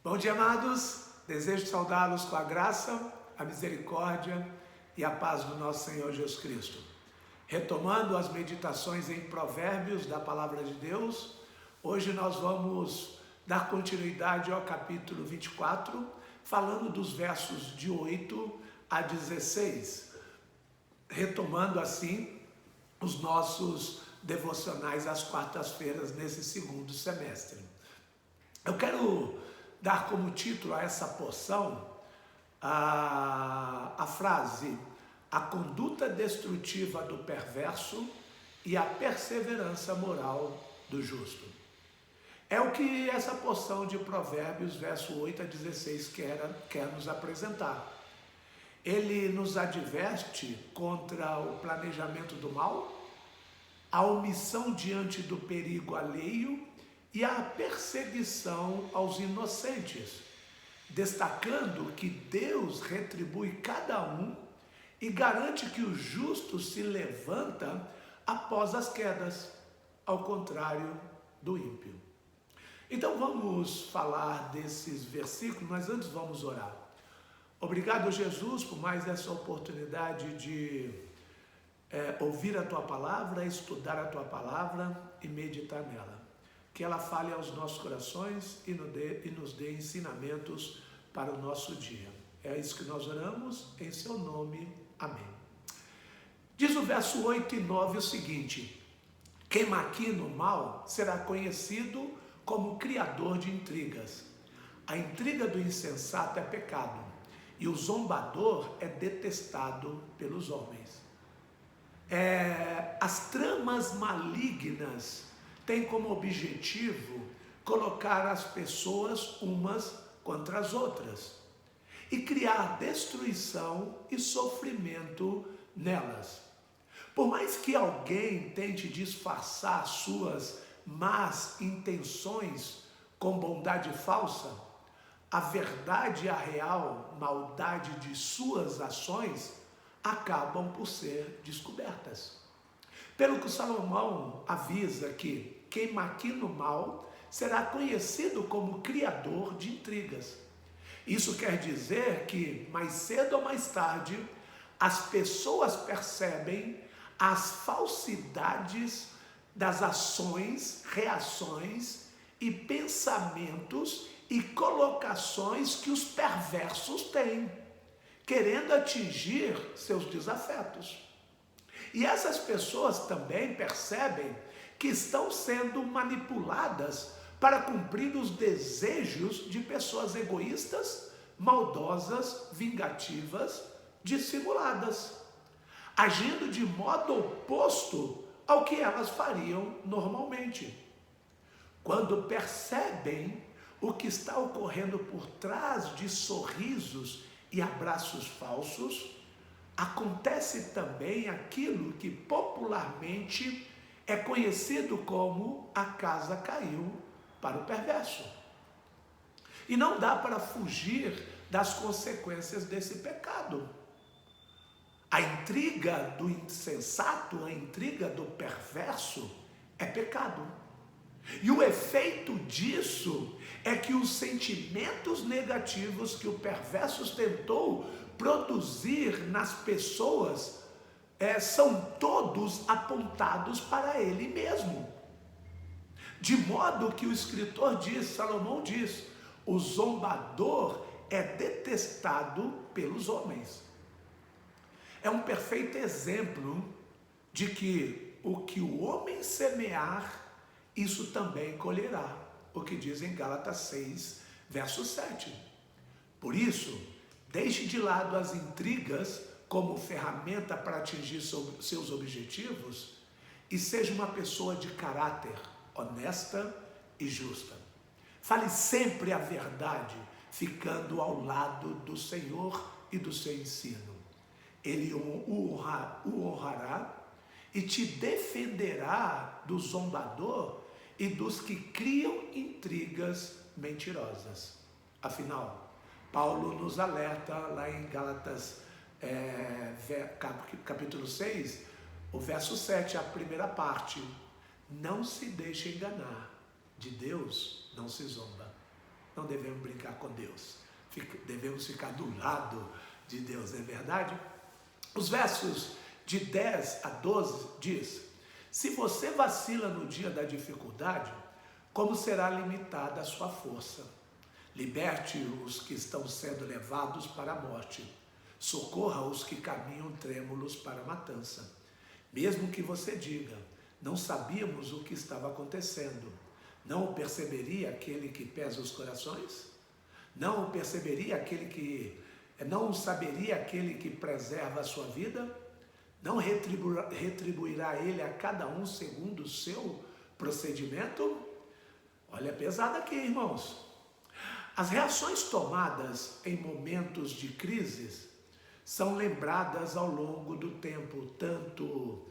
Bom dia, amados. Desejo saudá-los com a graça, a misericórdia e a paz do nosso Senhor Jesus Cristo. Retomando as meditações em Provérbios da Palavra de Deus, hoje nós vamos dar continuidade ao capítulo 24, falando dos versos de 8 a 16, retomando assim os nossos devocionais às quartas-feiras nesse segundo semestre. Eu quero dar como título a essa porção a frase: a conduta destrutiva do perverso e a perseverança moral do justo. É o que essa porção de Provérbios, verso 8 a 16, quer nos apresentar. Ele nos adverte contra o planejamento do mal, a omissão diante do perigo alheio e a perseguição aos inocentes, destacando que Deus retribui cada um e garante que o justo se levanta após as quedas, ao contrário do ímpio. Então vamos falar desses versículos, mas antes vamos orar. Obrigado, Jesus, por mais essa oportunidade de ouvir a Tua Palavra, estudar a Tua Palavra e meditar nela. Que ela fale aos nossos corações e nos dê ensinamentos para o nosso dia. É isso que nós oramos, em Seu nome. Amém. Diz o verso 8 e 9 o seguinte: quem maquina o mal será conhecido como criador de intrigas. A intriga do insensato é pecado, e o zombador é detestado pelos homens. As tramas malignas têm como objetivo colocar as pessoas umas contra as outras e criar destruição e sofrimento nelas. Por mais que alguém tente disfarçar suas más intenções com bondade falsa, a verdade e a real maldade de suas ações acabam por ser descobertas. Pelo que Salomão avisa que quem maquina o mal será conhecido como criador de intrigas. Isso quer dizer que, mais cedo ou mais tarde, as pessoas percebem as falsidades das ações, reações e pensamentos e colocações que os perversos têm, querendo atingir seus desafetos. E essas pessoas também percebem que estão sendo manipuladas para cumprir os desejos de pessoas egoístas, maldosas, vingativas, dissimuladas, agindo de modo oposto ao que elas fariam normalmente. Quando percebem o que está ocorrendo por trás de sorrisos e abraços falsos, acontece também aquilo que popularmente é conhecido como a casa caiu para o perverso. E não dá para fugir das consequências desse pecado. A intriga do insensato, a intriga do perverso é pecado. E o efeito disso é que os sentimentos negativos que o perverso tentou produzir nas pessoas são todos apontados para ele mesmo. De modo que o escritor diz, Salomão diz, o zombador é detestado pelos homens. É um perfeito exemplo de que o homem semear, isso também colherá, o que diz em Gálatas 6, verso 7. Por isso, deixe de lado as intrigas como ferramenta para atingir seus objetivos e seja uma pessoa de caráter honesta e justa. Fale sempre a verdade, ficando ao lado do Senhor e do seu ensino. Ele o honrará e te defenderá do zombador e dos que criam intrigas mentirosas. Afinal, Paulo nos alerta lá em Gálatas capítulo 6, o verso 7, a primeira parte: não se deixe enganar, de Deus não se zomba. não devemos brincar com Deus. Devemos ficar do lado de Deus, não é verdade? Os versos de 10 a 12 diz: se você vacila no dia da dificuldade, como será limitada a sua força? Liberte os que estão sendo levados para a morte. Socorra os que caminham trêmulos para a matança. Mesmo que você diga: não sabíamos o que estava acontecendo, não o perceberia aquele que pesa os corações? Não o perceberia não saberia aquele que preserva a sua vida? Não retribuirá ele a cada um segundo o seu procedimento? Olha, é pesado aqui, irmãos. As reações tomadas em momentos de crises são lembradas ao longo do tempo, tanto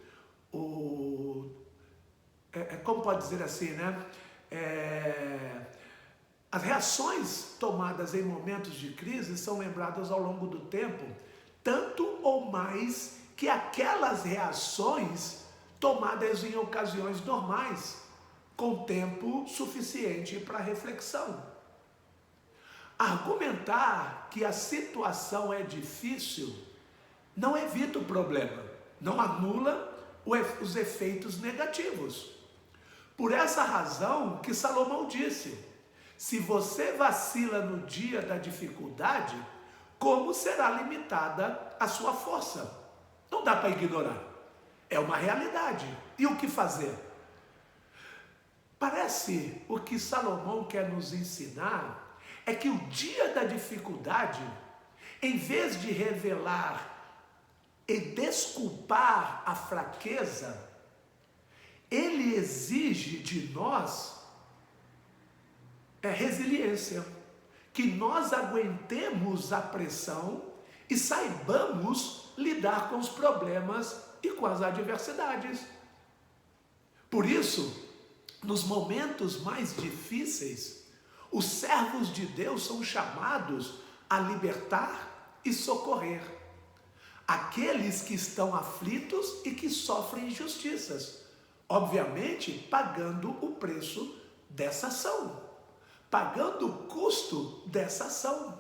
como pode dizer assim, né? As reações tomadas em momentos de crise são lembradas ao longo do tempo, tanto ou mais que aquelas reações tomadas em ocasiões normais, com tempo suficiente para reflexão. Argumentar que a situação é difícil não evita o problema, não anula os efeitos negativos. Por essa razão que Salomão disse: se você vacila no dia da dificuldade, como será limitada a sua força? Não dá para ignorar. É uma realidade. E o que fazer? Parece o que Salomão quer nos ensinar é que o dia da dificuldade, em vez de revelar e desculpar a fraqueza, ele exige de nós resiliência, que nós aguentemos a pressão e saibamos lidar com os problemas e com as adversidades. Por isso, nos momentos mais difíceis, os servos de Deus são chamados a libertar e socorrer aqueles que estão aflitos e que sofrem injustiças, obviamente pagando o preço dessa ação, pagando o custo dessa ação.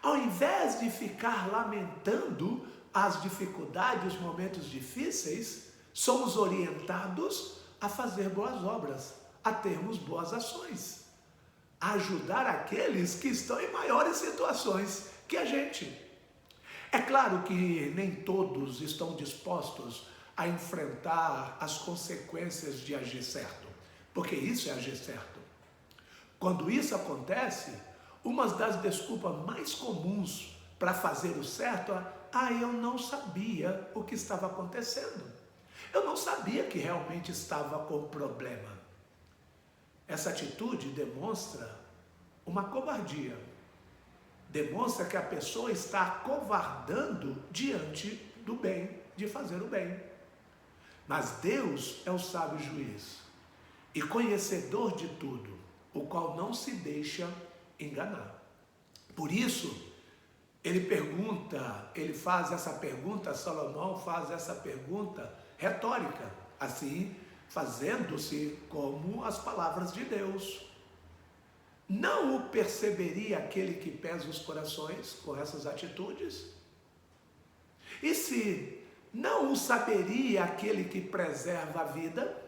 Ao invés de ficar lamentando as dificuldades, os momentos difíceis, somos orientados a fazer boas obras, a termos boas ações, a ajudar aqueles que estão em maiores situações que a gente. É claro que nem todos estão dispostos a enfrentar as consequências de agir certo, porque isso é agir certo. Quando isso acontece, uma das desculpas mais comuns para fazer o certo é: eu não sabia o que estava acontecendo. Eu não sabia que realmente estava com problema. Essa atitude demonstra uma covardia. Demonstra que a pessoa está acovardando diante do bem, de fazer o bem. Mas Deus é o sábio juiz e conhecedor de tudo, o qual não se deixa enganar. Por isso, Salomão faz essa pergunta retórica, assim, fazendo-se como as palavras de Deus. Não o perceberia aquele que pesa os corações com essas atitudes? E se não o saberia aquele que preserva a vida?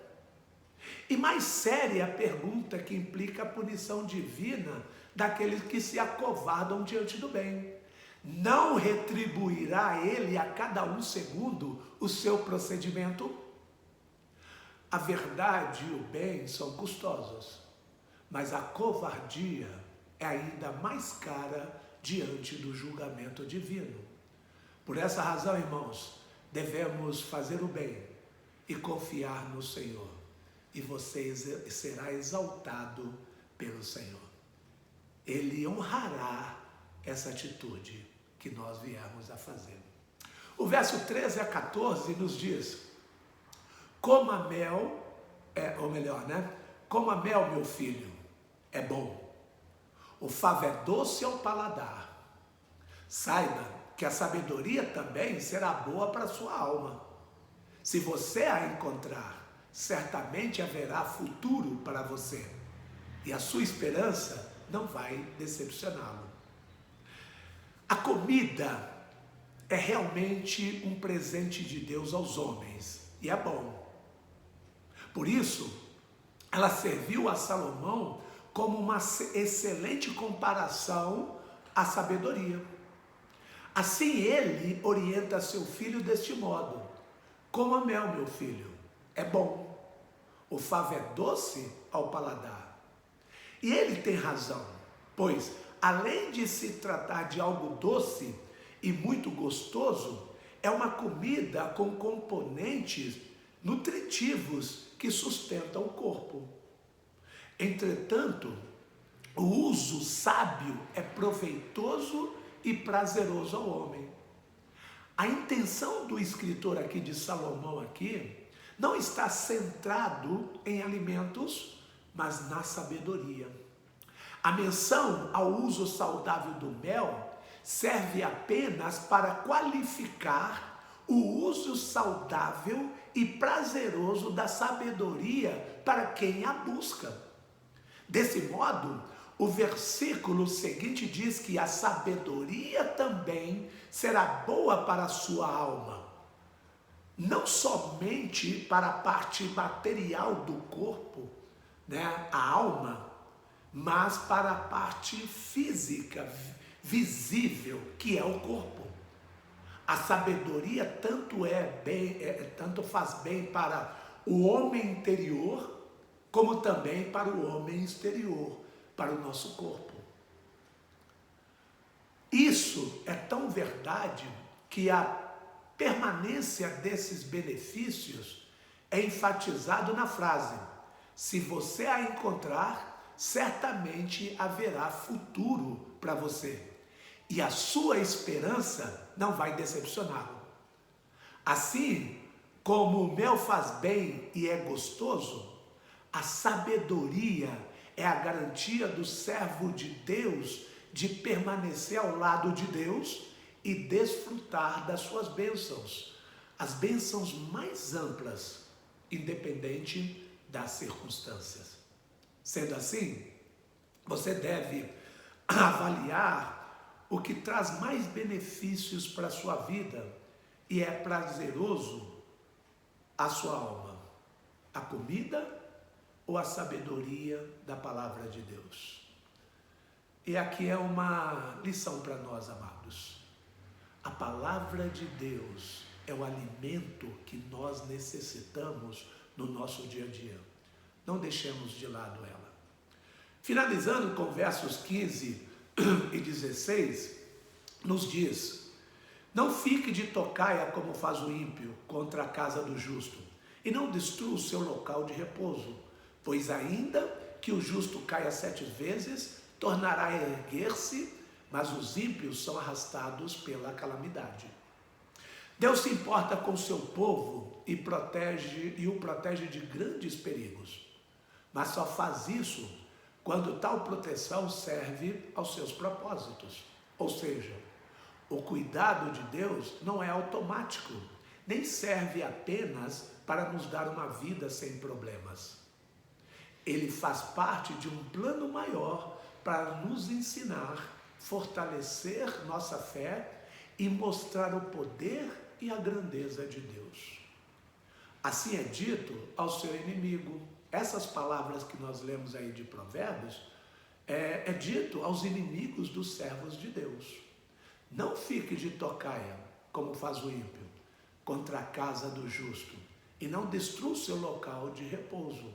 E mais séria a pergunta que implica a punição divina daqueles que se acovardam diante do bem. Não retribuirá ele a cada um segundo o seu procedimento? A verdade e o bem são custosos, mas a covardia é ainda mais cara diante do julgamento divino. Por essa razão, irmãos, devemos fazer o bem e confiar no Senhor, e você será exaltado pelo Senhor. Ele honrará essa atitude que nós viemos a fazer. O verso 13 a 14 nos diz: coma mel, coma mel, meu filho, é bom. O favo é doce ao paladar. Saiba que a sabedoria também será boa para a sua alma. Se você a encontrar, certamente haverá futuro para você, e a sua esperança não vai decepcioná-lo. A comida é realmente um presente de Deus aos homens, e é bom. Por isso, ela serviu a Salomão como uma excelente comparação à sabedoria. Assim ele orienta seu filho deste modo: coma mel, meu filho, é bom. O favo é doce ao paladar. E ele tem razão, pois, além de se tratar de algo doce e muito gostoso, é uma comida com componentes nutritivos que sustentam o corpo. Entretanto, o uso sábio é proveitoso e prazeroso ao homem. A intenção do escritor aqui de Salomão aqui não está centrado em alimentos, mas na sabedoria. A menção ao uso saudável do mel serve apenas para qualificar o uso saudável e prazeroso da sabedoria para quem a busca. Desse modo, o versículo seguinte diz que a sabedoria também será boa para a sua alma. Não somente para a parte material do corpo, né, a alma, mas para a parte física, visível, que é o corpo. A sabedoria tanto faz bem para o homem interior, como também para o homem exterior, para o nosso corpo. Isso é tão verdade que a permanência desses benefícios é enfatizado na frase: se você a encontrar, certamente haverá futuro para você, e a sua esperança não vai decepcioná-lo. Assim como o mel faz bem e é gostoso, a sabedoria é a garantia do servo de Deus de permanecer ao lado de Deus e desfrutar das suas bênçãos, as bênçãos mais amplas, independente das circunstâncias. Sendo assim, você deve avaliar o que traz mais benefícios para a sua vida e é prazeroso à sua alma: a comida ou a sabedoria da palavra de Deus? E aqui é uma lição para nós, amados. A palavra de Deus é o alimento que nós necessitamos no nosso dia a dia. Não deixemos de lado ela. Finalizando com versos 15 e 16, nos diz: não fique de tocaia como faz o ímpio contra a casa do justo, e não destrua o seu local de repouso, pois ainda que o justo caia 7 vezes, tornará a erguer-se, mas os ímpios são arrastados pela calamidade. Deus se importa com o seu povo e o protege de grandes perigos, mas só faz isso quando tal proteção serve aos seus propósitos. Ou seja, o cuidado de Deus não é automático, nem serve apenas para nos dar uma vida sem problemas. Ele faz parte de um plano maior para nos ensinar, fortalecer nossa fé e mostrar o poder e a grandeza de Deus. Assim é dito ao seu inimigo. Essas palavras que nós lemos aí de Provérbios, é dito aos inimigos dos servos de Deus. Não fique de tocaia, como faz o ímpio, contra a casa do justo, e não destrua o seu local de repouso.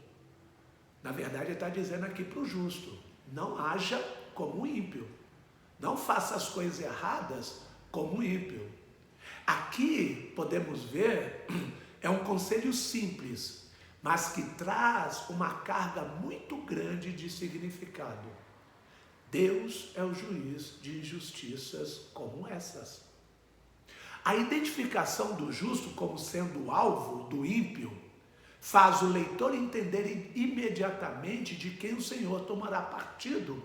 Na verdade, ele está dizendo aqui para o justo: não haja como o ímpio. Não faça as coisas erradas como o ímpio. Aqui podemos ver, é um conselho simples, mas que traz uma carga muito grande de significado. Deus é o juiz de injustiças como essas. A identificação do justo como sendo alvo do ímpio faz o leitor entender imediatamente de quem o Senhor tomará partido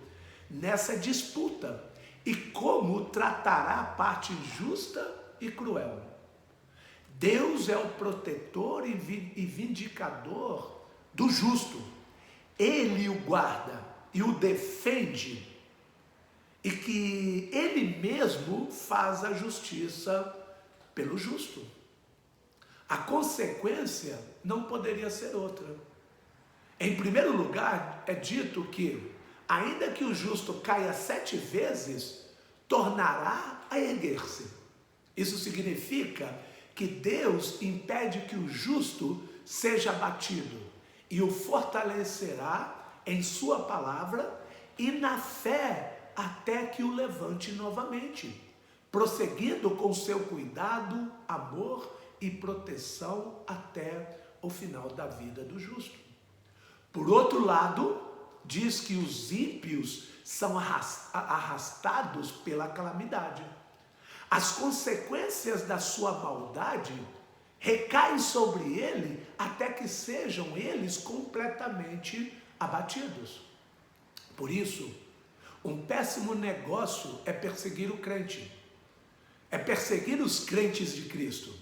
nessa disputa e como tratará a parte injusta e cruel. Deus é o protetor e vindicador do justo. Ele o guarda e o defende, e que ele mesmo faz a justiça pelo justo. A consequência não poderia ser outra. Em primeiro lugar, é dito que, ainda que o justo caia 7 vezes, tornará a erguer-se. Isso significa que Deus impede que o justo seja abatido e o fortalecerá em sua palavra e na fé até que o levante novamente, prosseguindo com seu cuidado, amor e proteção até o final da vida do justo. Por outro lado, diz que os ímpios são arrastados pela calamidade. As consequências da sua maldade recaem sobre ele até que sejam eles completamente abatidos. Por isso, um péssimo negócio é perseguir o crente, é perseguir os crentes de Cristo,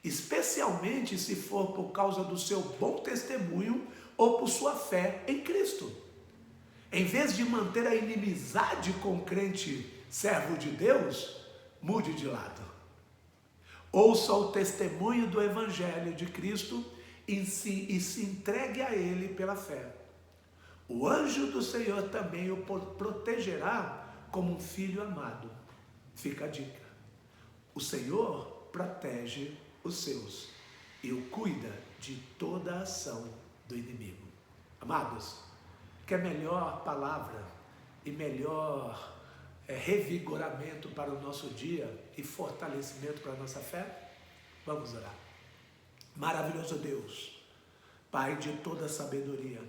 especialmente se for por causa do seu bom testemunho ou por sua fé em Cristo. Em vez de manter a inimizade com o crente servo de Deus, mude de lado. Ouça o testemunho do Evangelho de Cristo e se entregue a Ele pela fé. O anjo do Senhor também o protegerá como um filho amado. Fica a dica. O Senhor protege os seus e o cuida de toda a ação do inimigo. Amados, quer melhor palavra e melhor revigoramento para o nosso dia e fortalecimento para a nossa fé? Vamos orar. Maravilhoso Deus, Pai de toda sabedoria,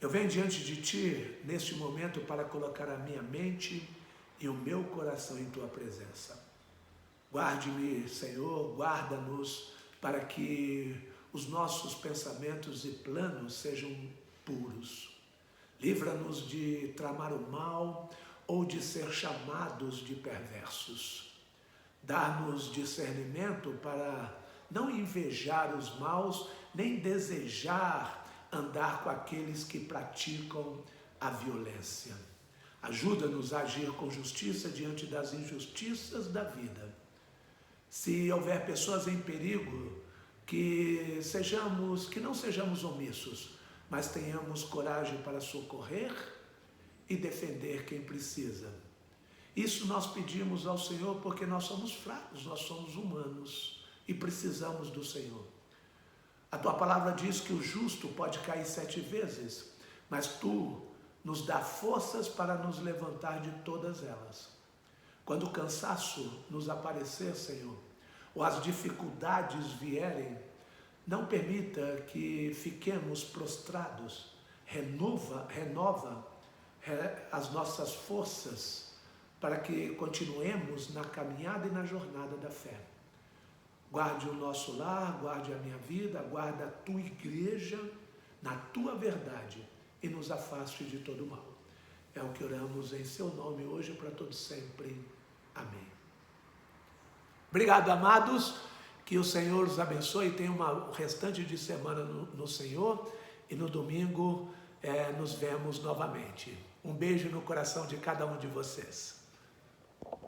eu venho diante de Ti neste momento para colocar a minha mente e o meu coração em Tua presença. Guarde-me, Senhor, guarda-nos para que os nossos pensamentos e planos sejam puros. Livra-nos de tramar o mal ou de ser chamados de perversos. Dá-nos discernimento para não invejar os maus, nem desejar andar com aqueles que praticam a violência. Ajuda-nos a agir com justiça diante das injustiças da vida. Se houver pessoas em perigo, que não sejamos omissos, mas tenhamos coragem para socorrer e defender quem precisa. Isso nós pedimos ao Senhor porque nós somos fracos, nós somos humanos e precisamos do Senhor. A Tua palavra diz que o justo pode cair 7 vezes, mas Tu nos dá forças para nos levantar de todas elas. Quando o cansaço nos aparecer, Senhor, ou as dificuldades vierem, não permita que fiquemos prostrados. Renova as nossas forças para que continuemos na caminhada e na jornada da fé. Guarde o nosso lar, guarde a minha vida, guarde a Tua igreja na Tua verdade e nos afaste de todo mal. É o que oramos em Seu nome hoje para todos sempre. Amém. Obrigado, amados. Que o Senhor os abençoe e tenha um restante de semana no Senhor. E no domingo nos vemos novamente. Um beijo no coração de cada um de vocês.